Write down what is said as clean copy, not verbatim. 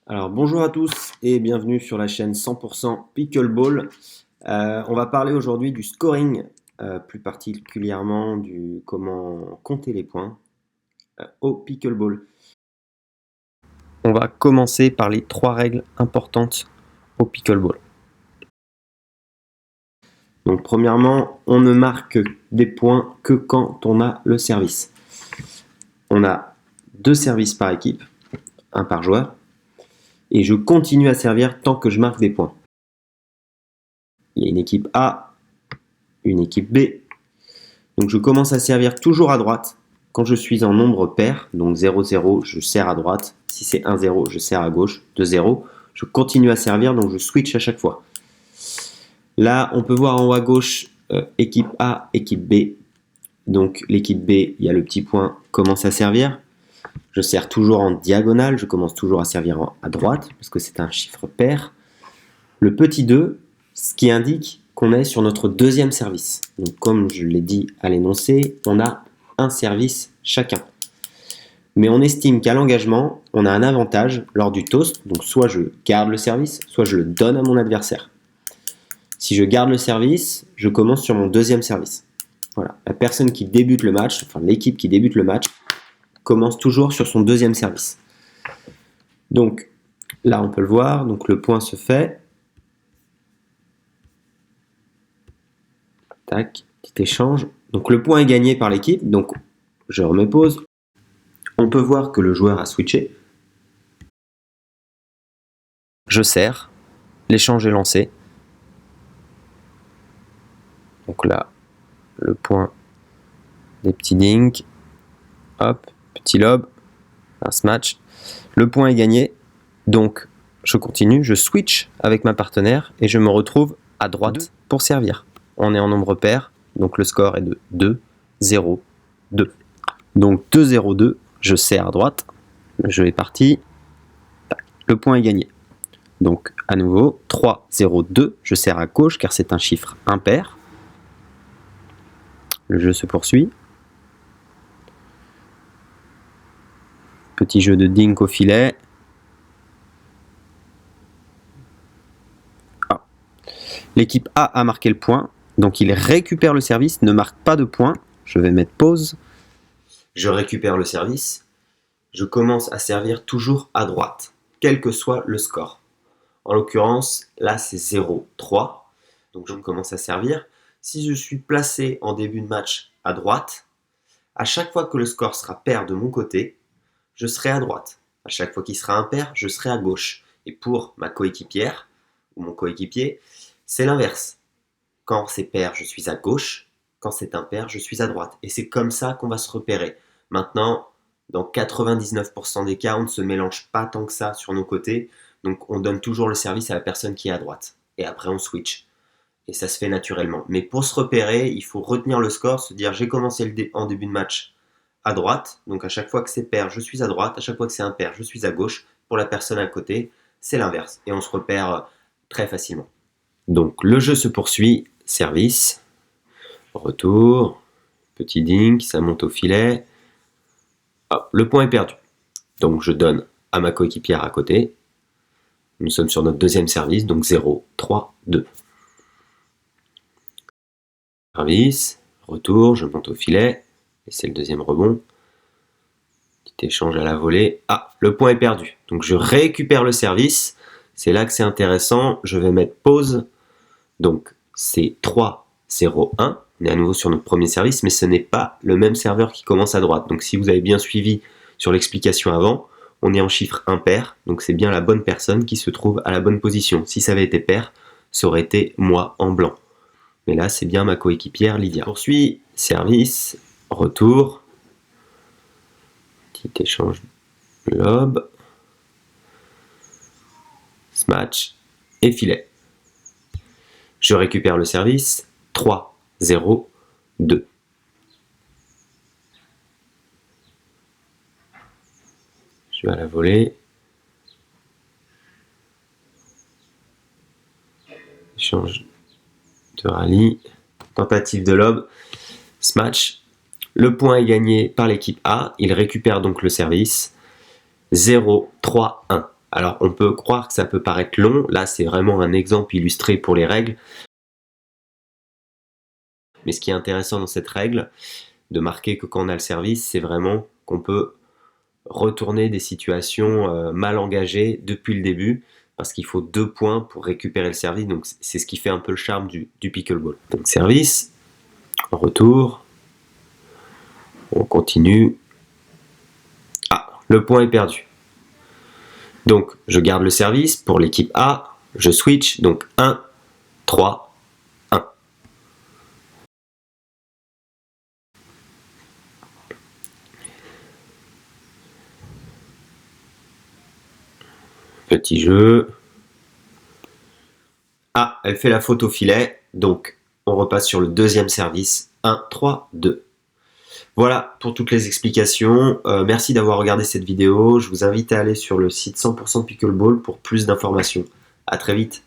Alors bonjour à tous et bienvenue sur la chaîne 100% Pickleball. On va parler aujourd'hui du scoring, plus particulièrement du comment compter les points au Pickleball. On va commencer par les 3 règles importantes au Pickleball. Donc premièrement, on ne marque des points que quand on a le service. On a 2 services par équipe, un par joueur, et je continue à servir tant que je marque des points. Il y a une équipe A, une équipe B. Donc je commence à servir toujours à droite. Quand je suis en nombre pair, donc 0-0, je sers à droite. Si c'est 1-0, je sers à gauche. 2-0, je continue à servir, donc je switch à chaque fois. Là, on peut voir en haut à gauche, équipe A, équipe B. Donc l'équipe B, il y a le petit point, commence à servir. Je sers toujours en diagonale, je commence toujours à servir à droite, parce que c'est un chiffre pair. Le petit 2, ce qui indique qu'on est sur notre deuxième service. Donc comme je l'ai dit à l'énoncé, on a un service chacun. Mais on estime qu'à l'engagement, on a un avantage lors du toast. Donc soit je garde le service, soit je le donne à mon adversaire. Si je garde le service, je commence sur mon deuxième service. Voilà. La personne qui débute le match, enfin l'équipe qui débute le match, commence toujours sur son deuxième service. Donc là, on peut le voir. Donc le point se fait. Tac, petit échange. Donc le point est gagné par l'équipe. Donc je remets pause. On peut voir que le joueur a switché. Je sers. L'échange est lancé. Donc là, le point des petits dinks. Hop, petit lob. Un smash. Le point est gagné. Donc je continue, je switch avec ma partenaire et je me retrouve à droite pour servir. On est en nombre pair, donc le score est de 2, 0, 2. Donc 2, 0, 2, je sers à droite, le jeu est parti, le point est gagné. Donc à nouveau, 3, 0, 2, je sers à gauche car c'est un chiffre impair. Le jeu se poursuit. Petit jeu de dink au filet. Ah. L'équipe A a marqué le point. Donc il récupère le service, ne marque pas de points. Je vais mettre pause. Je récupère le service. Je commence à servir toujours à droite, quel que soit le score. En l'occurrence, là c'est 0-3. Donc je commence à servir. Si je suis placé en début de match à droite, à chaque fois que le score sera pair de mon côté, je serai à droite. À chaque fois qu'il sera impair, je serai à gauche. Et pour ma coéquipière ou mon coéquipier, c'est l'inverse. Quand c'est pair, je suis à gauche. Quand c'est impair, je suis à droite. Et c'est comme ça qu'on va se repérer. Maintenant, dans 99% des cas, on ne se mélange pas tant que ça sur nos côtés. Donc on donne toujours le service à la personne qui est à droite. Et après on switch. Et ça se fait naturellement. Mais pour se repérer, il faut retenir le score, se dire j'ai commencé en début de match à droite. Donc à chaque fois que c'est pair, je suis à droite. À chaque fois que c'est impair, je suis à gauche. Pour la personne à côté, c'est l'inverse. Et on se repère très facilement. Donc le jeu se poursuit. Service, retour, petit dink, ça monte au filet. Hop, le point est perdu. Donc je donne à ma coéquipière à côté. Nous sommes sur notre deuxième service, donc 0, 3, 2. Service, retour, je monte au filet. Et c'est le deuxième rebond. Petit échange à la volée. Ah, le point est perdu. Donc je récupère le service. C'est là que c'est intéressant. Je vais mettre pause. Donc c'est 3, 0, 1. On est à nouveau sur notre premier service, mais ce n'est pas le même serveur qui commence à droite. Donc si vous avez bien suivi sur l'explication avant, on est en chiffre impair, donc c'est bien la bonne personne qui se trouve à la bonne position. Si ça avait été pair, ça aurait été moi en blanc. Mais là, c'est bien ma coéquipière Lydia. Poursuit, service, retour, petit échange de lob, smash et filet. Je récupère le service, 3, 0, 2. Je vais à la volée. Échange de rallye. Tentative de lob. Smash. Le point est gagné par l'équipe A. Il récupère donc le service. 0, 3, 1. Alors on peut croire que ça peut paraître long, là c'est vraiment un exemple illustré pour les règles. Mais ce qui est intéressant dans cette règle, de marquer que quand on a le service, c'est vraiment qu'on peut retourner des situations mal engagées depuis le début, parce qu'il faut 2 points pour récupérer le service, donc c'est ce qui fait un peu le charme du pickleball. Donc service, retour, on continue. Ah, le point est perdu. Donc je garde le service pour l'équipe A, je switch, donc 1, 3, 1. Petit jeu. Ah, elle fait la faute au filet, donc on repasse sur le deuxième service. 1, 3, 2. Voilà pour toutes les explications. Merci d'avoir regardé cette vidéo. Je vous invite à aller sur le site 100% Pickleball pour plus d'informations. À très vite.